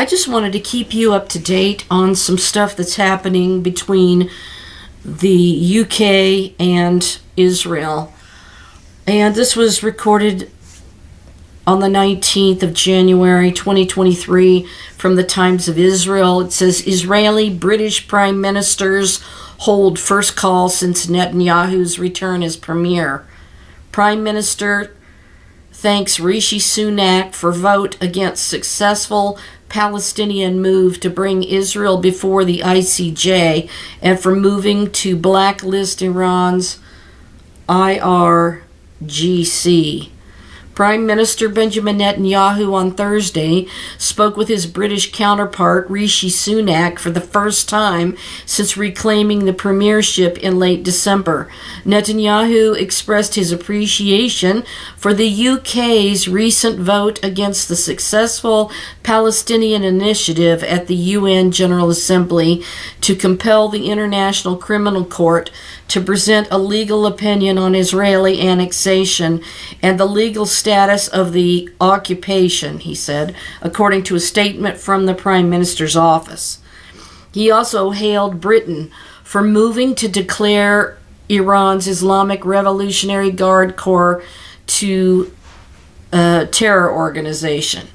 I just wanted to keep you up to date on some stuff that's happening between the UK and Israel. And this was recorded on the 19th of January 2023 from the Times of Israel. It says Israeli British Prime Ministers hold first call since Netanyahu's return as premier. Prime Minister thanks Rishi Sunak for vote against successful Palestinian move to bring Israel before the ICJ and for moving to blacklist Iran's IRGC. Prime Minister Benjamin Netanyahu on Thursday spoke with his British counterpart Rishi Sunak for the first time since reclaiming the premiership in late December. Netanyahu expressed his appreciation for the UK's recent vote against the successful Palestinian initiative at the UN General Assembly to compel the International Criminal Court to present a legal opinion on Israeli annexation and the legal status of the occupation, he said, according to a statement from the Prime Minister's office. He also hailed Britain for moving to declare Iran's Islamic Revolutionary Guard Corps to a terror organization.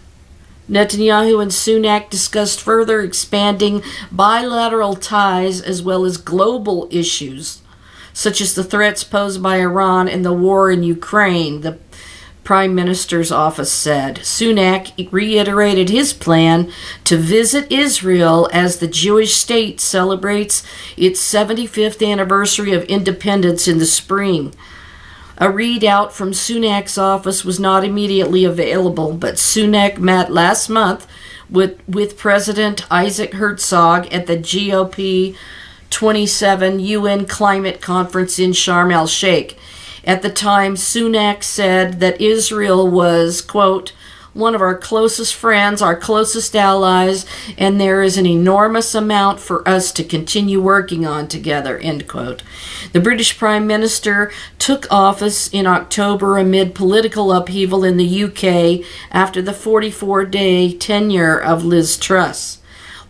Netanyahu and Sunak discussed further expanding bilateral ties as well as global issues, such as the threats posed by Iran and the war in Ukraine, the Prime Minister's office said. Sunak reiterated his plan to visit Israel as the Jewish state celebrates its 75th anniversary of independence in the spring. A readout from Sunak's office was not immediately available, but Sunak met last month with President Isaac Herzog at the GOP 27 UN Climate Conference in Sharm el-Sheikh. At the time, Sunak said that Israel was, quote, one of our closest friends, our closest allies, and there is an enormous amount for us to continue working on together, end quote. The British Prime Minister took office in October amid political upheaval in the UK after the 44-day tenure of Liz Truss.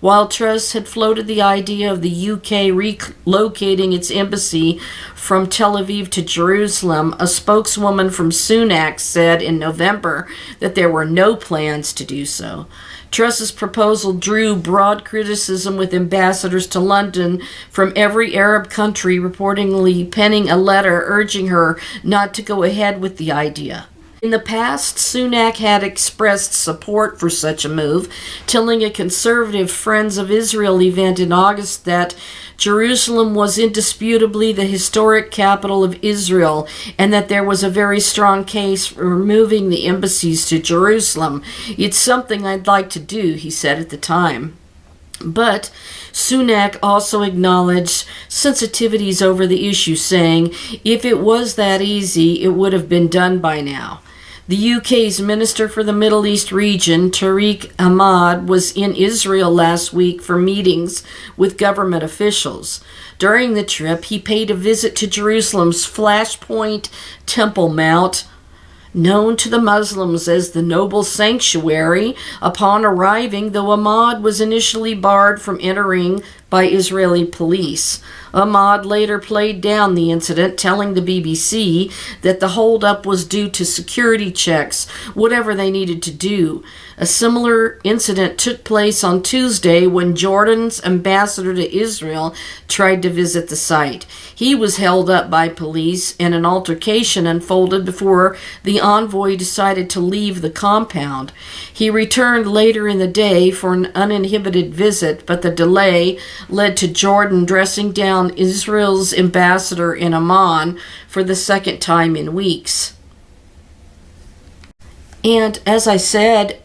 While Truss had floated the idea of the UK relocating its embassy from Tel Aviv to Jerusalem, a spokeswoman from Sunak said in November that there were no plans to do so. Truss's proposal drew broad criticism, with ambassadors to London from every Arab country reportedly penning a letter urging her not to go ahead with the idea. In the past, Sunak had expressed support for such a move, telling a conservative Friends of Israel event in August that Jerusalem was indisputably the historic capital of Israel and that there was a very strong case for moving the embassies to Jerusalem. It's something I'd like to do, he said at the time. But Sunak also acknowledged sensitivities over the issue, saying, if it was that easy, it would have been done by now. The UK's Minister for the Middle East region, Tariq Ahmad, was in Israel last week for meetings with government officials. During the trip, he paid a visit to Jerusalem's Flashpoint Temple Mount, known to the Muslims as the Noble Sanctuary. Upon arriving, though, Ahmad was initially barred from entering by Israeli police. Ahmad later played down the incident, telling the BBC that the holdup was due to security checks, whatever they needed to do. A similar incident took place on Tuesday when Jordan's ambassador to Israel tried to visit the site. He was held up by police, and an altercation unfolded before the envoy decided to leave the compound. He returned later in the day for an uninhibited visit, but the delay led to Jordan dressing down Israel's ambassador in Amman for the second time in weeks. And as I said,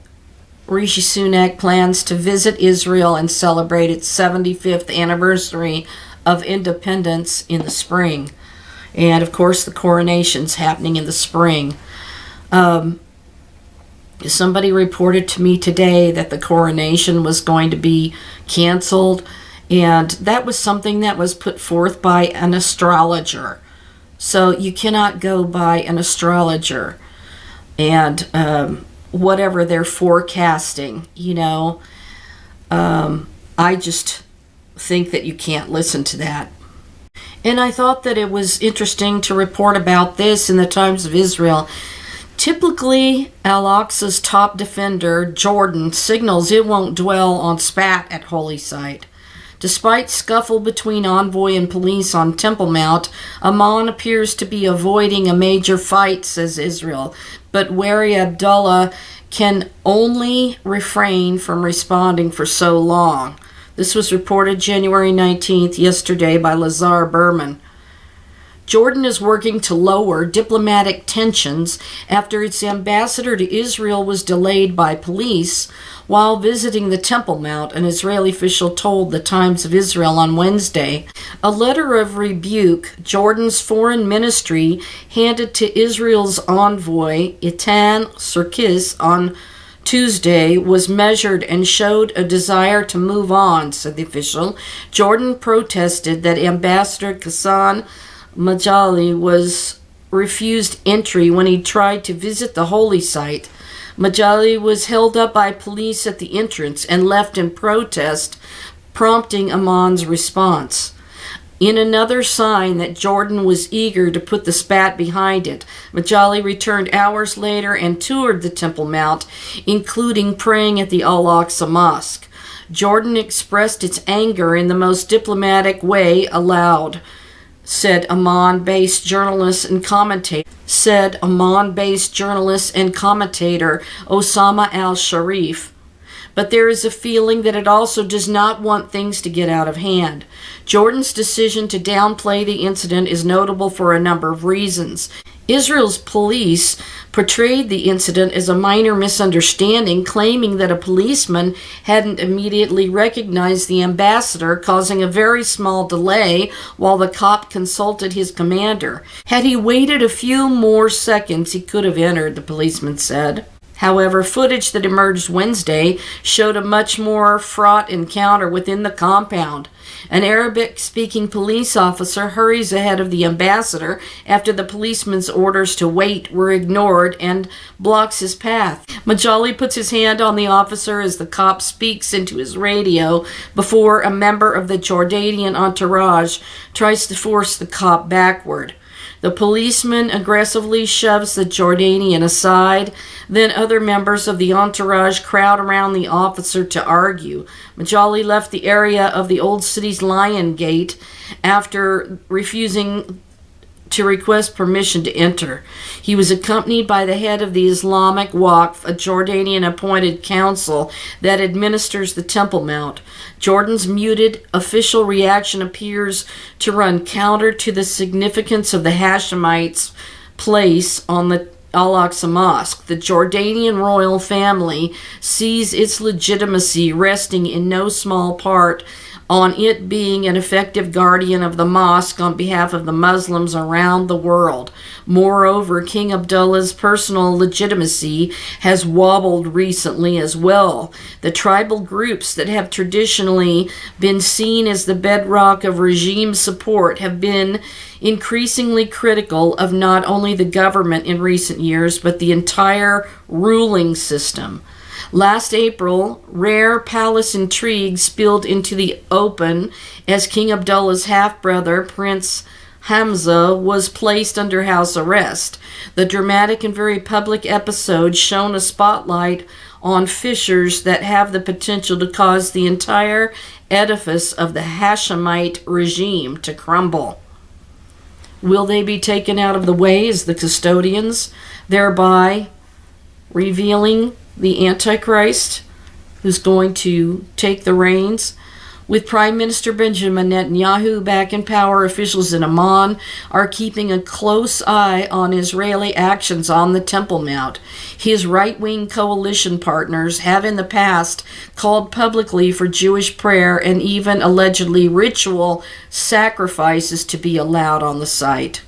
Rishi Sunak plans to visit Israel and celebrate its 75th anniversary of independence in the spring. And of course, the coronation's happening in the spring. Somebody reported to me today that the coronation was going to be canceled, and that was something that was put forth by an astrologer. So you cannot go by an astrologer and whatever they're forecasting, you know. I just think that you can't listen to that. And I thought that it was interesting to report about this in the Times of Israel. Typically, Al-Aqsa's top defender, Jordan, signals it won't dwell on spat at Holy Site. Despite scuffle between envoy and police on Temple Mount, Amman appears to be avoiding a major fight, says Israel. But wary Abdullah can only refrain from responding for so long. This was reported January 19th, yesterday, by Lazar Berman. Jordan is working to lower diplomatic tensions after its ambassador to Israel was delayed by police while visiting the Temple Mount, an Israeli official told the Times of Israel on Wednesday. A letter of rebuke Jordan's foreign ministry handed to Israel's envoy, Itan Sarkis, on Tuesday was measured and showed a desire to move on, said the official. Jordan protested that Ambassador Ghassan Majali was refused entry when he tried to visit the holy site. Majali was held up by police at the entrance and left in protest, prompting Amman's response. In another sign that Jordan was eager to put the spat behind it, Majali returned hours later and toured the Temple Mount, including praying at the Al-Aqsa Mosque. Jordan expressed its anger in the most diplomatic way aloud, said Amman-based journalist and commentator Osama al-Sharif. But there is a feeling that it also does not want things to get out of hand. Jordan's decision to downplay the incident is notable for a number of reasons. Israel's police portrayed the incident as a minor misunderstanding, claiming that a policeman hadn't immediately recognized the ambassador, causing a very small delay while the cop consulted his commander. Had he waited a few more seconds, he could have entered, the policeman said. However, footage that emerged Wednesday showed a much more fraught encounter within the compound. An Arabic-speaking police officer hurries ahead of the ambassador after the policeman's orders to wait were ignored and blocks his path. Majali puts his hand on the officer as the cop speaks into his radio before a member of the Jordanian entourage tries to force the cop backward. The policeman aggressively shoves the Jordanian aside. Then other members of the entourage crowd around the officer to argue. Majali left the area of the Old City's Lion Gate after refusing to request permission to enter. He was accompanied by the head of the Islamic Waqf, a Jordanian-appointed council that administers the Temple Mount. Jordan's muted official reaction appears to run counter to the significance of the Hashemites' place on the Al-Aqsa Mosque. The Jordanian royal family sees its legitimacy resting in no small part on it being an effective guardian of the mosque on behalf of the Muslims around the world. Moreover, King Abdullah's personal legitimacy has wobbled recently as well. The tribal groups that have traditionally been seen as the bedrock of regime support have been increasingly critical of not only the government in recent years, but the entire ruling system. Last April, rare palace intrigue spilled into the open as King Abdullah's half-brother, Prince Hamza, was placed under house arrest. The dramatic and very public episode shone a spotlight on fissures that have the potential to cause the entire edifice of the Hashemite regime to crumble. Will they be taken out of the way as the custodians, thereby revealing the Antichrist who's going to take the reins? With Prime Minister Benjamin Netanyahu back in power, officials in Amman are keeping a close eye on Israeli actions on the Temple Mount. His right-wing coalition partners have in the past called publicly for Jewish prayer and even allegedly ritual sacrifices to be allowed on the site.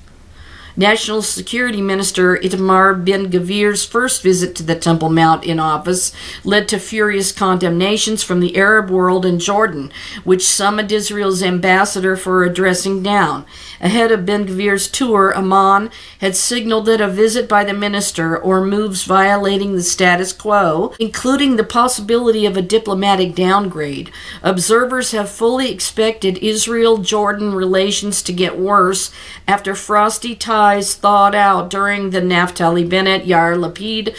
National Security Minister Itamar Ben-Gvir's first visit to the Temple Mount in office led to furious condemnations from the Arab world and Jordan, which summoned Israel's ambassador for a dressing down. Ahead of Ben-Gvir's tour, Amman had signaled that a visit by the minister or moves violating the status quo, including the possibility of a diplomatic downgrade. Observers have fully expected Israel-Jordan relations to get worse after frosty ties thawed out during the Naftali Bennett-Yair Lapid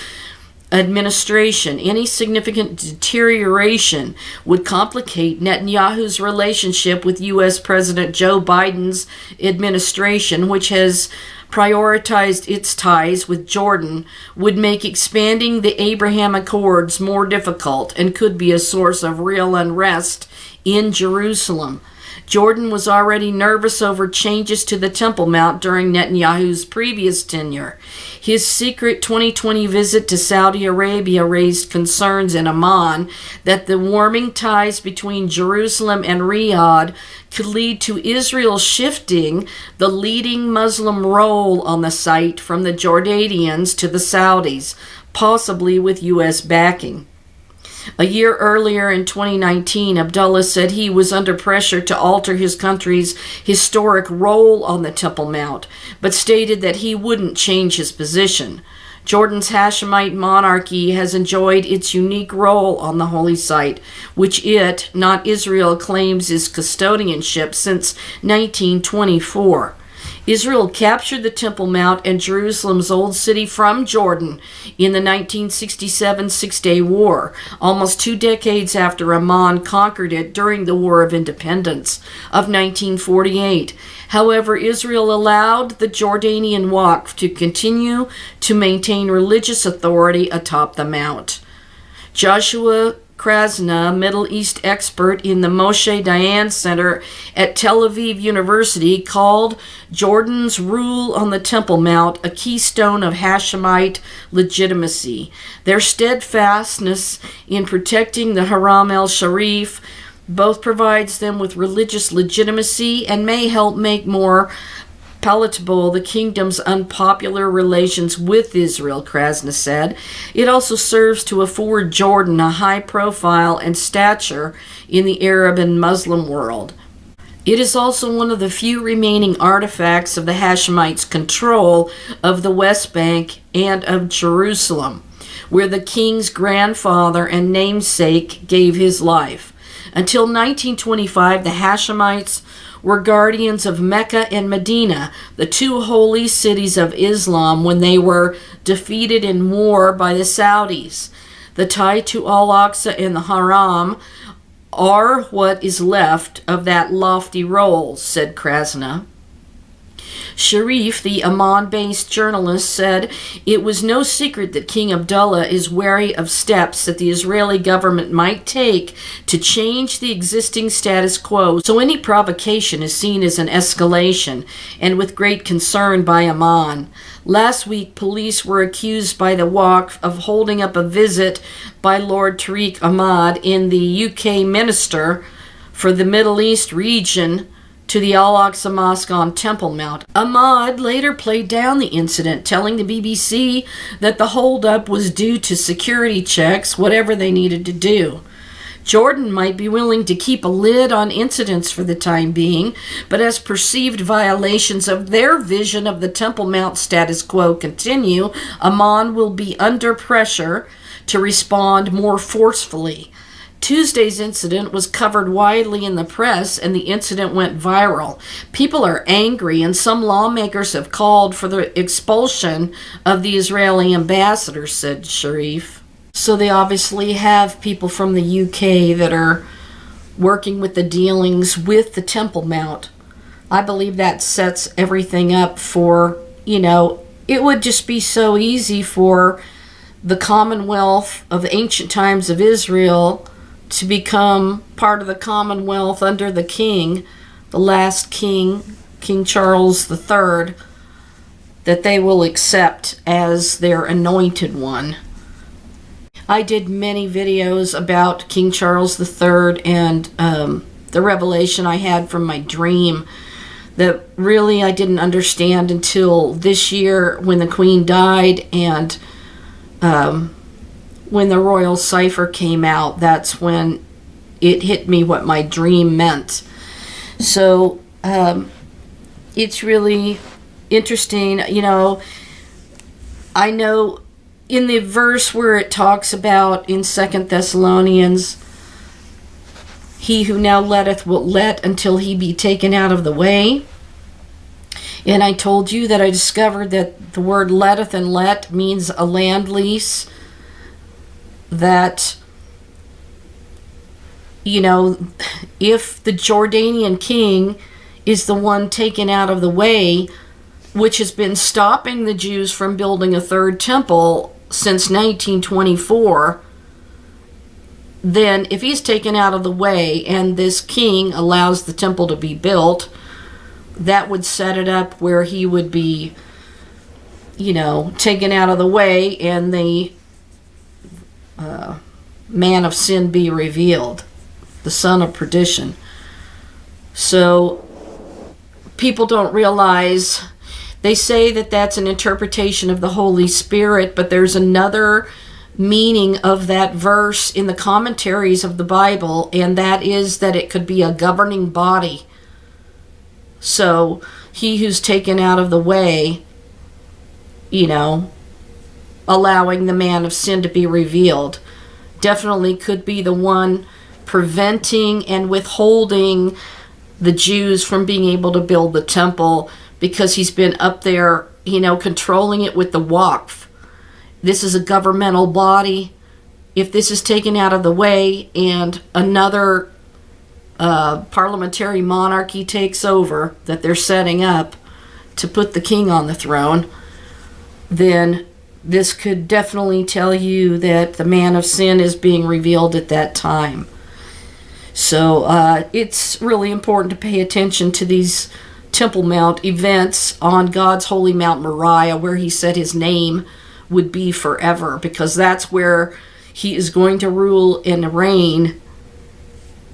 administration. Any significant deterioration would complicate Netanyahu's relationship with U.S. President Joe Biden's administration, which has prioritized its ties with Jordan, would make expanding the Abraham Accords more difficult and could be a source of real unrest in Jerusalem. Jordan was already nervous over changes to the Temple Mount during Netanyahu's previous tenure. His secret 2020 visit to Saudi Arabia raised concerns in Amman that the warming ties between Jerusalem and Riyadh could lead to Israel shifting the leading Muslim role on the site from the Jordanians to the Saudis, possibly with U.S. backing. A year earlier in 2019, Abdullah said he was under pressure to alter his country's historic role on the Temple Mount, but stated that he wouldn't change his position. Jordan's Hashemite monarchy has enjoyed its unique role on the holy site, which it, not Israel, claims is custodianship since 1924. Israel captured the Temple Mount and Jerusalem's Old City from Jordan in the 1967 Six-Day War, almost 2 decades after Amman conquered it during the War of Independence of 1948. However, Israel allowed the Jordanian Waqf to continue to maintain religious authority atop the mount. Joshua Krasna, Middle East expert in the Moshe Dayan Center at Tel Aviv University, called Jordan's rule on the Temple Mount a keystone of Hashemite legitimacy. Their steadfastness in protecting the Haram el-Sharif both provides them with religious legitimacy and may help make more palatable the kingdom's unpopular relations with Israel, Krasna said. It also serves to afford Jordan a high profile and stature in the Arab and Muslim world. It is also one of the few remaining artifacts of the Hashemites' control of the West Bank and of Jerusalem, where the king's grandfather and namesake gave his life. Until 1925, the Hashemites were guardians of Mecca and Medina, the 2 holy cities of Islam, when they were defeated in war by the Saudis. The tie to Al-Aqsa and the Haram are what is left of that lofty role, said Krasna. Sharif, the Amman-based journalist, said it was no secret that King Abdullah is wary of steps that the Israeli government might take to change the existing status quo, so any provocation is seen as an escalation, and with great concern by Amman. Last week, police were accused by the Waqf of holding up a visit by Lord Tariq Ahmad in the UK Minister for the Middle East region to the Al-Aqsa Mosque on Temple Mount. Ahmad later played down the incident, telling the BBC that the holdup was due to security checks, whatever they needed to do. Jordan might be willing to keep a lid on incidents for the time being, but as perceived violations of their vision of the Temple Mount status quo continue, Amman will be under pressure to respond more forcefully. Tuesday's incident was covered widely in the press, and the incident went viral. People are angry, and some lawmakers have called for the expulsion of the Israeli ambassador, said Sharif. So they obviously have people from the UK that are working with the dealings with the Temple Mount. I believe that sets everything up for, it would just be so easy for the Commonwealth of the ancient times of Israel to become part of the Commonwealth under the king, the last king, King Charles III, that they will accept as their anointed one. I did many videos about King Charles III and the revelation I had from my dream that really I didn't understand until this year when the Queen died, and when the royal cipher came out. That's when it hit me what my dream meant. So it's really interesting. I know in the verse where it talks about in 2 Thessalonians, he who now letteth will let until he be taken out of the way. And I told you that I discovered that the word letteth and let means a land lease. That, if the Jordanian king is the one taken out of the way, which has been stopping the Jews from building a third temple since 1924, then if he's taken out of the way and this king allows the temple to be built, that would set it up where he would be, taken out of the way and the man of sin be revealed, the son of perdition. So people don't realize, they say that that's an interpretation of the Holy Spirit, but there's another meaning of that verse in the commentaries of the Bible, and that is that it could be a governing body. So he who's taken out of the way, allowing the man of sin to be revealed, definitely could be the one preventing and withholding the Jews from being able to build the temple, because he's been up there, controlling it with the Waqf. This is a governmental body. If this is taken out of the way and another parliamentary monarchy takes over that they're setting up to put the king on the throne, then this could definitely tell you that the man of sin is being revealed at that time. So it's really important to pay attention to these Temple Mount events on God's holy Mount Moriah, where he said his name would be forever, because that's where he is going to rule and reign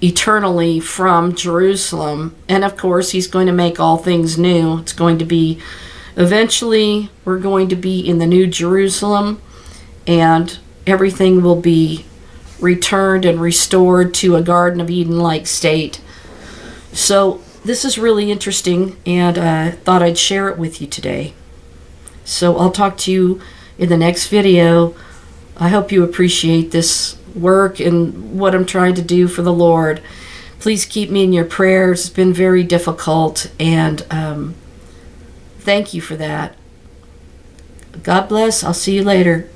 eternally from Jerusalem. And of course, he's going to make all things new. It's going to be, eventually, we're going to be in the New Jerusalem, and everything will be returned and restored to a Garden of Eden-like state. So this is really interesting, and I thought I'd share it with you today. So I'll talk to you in the next video. I hope you appreciate this work and what I'm trying to do for the Lord. Please keep me in your prayers. It's been very difficult, and thank you for that. God bless. I'll see you later.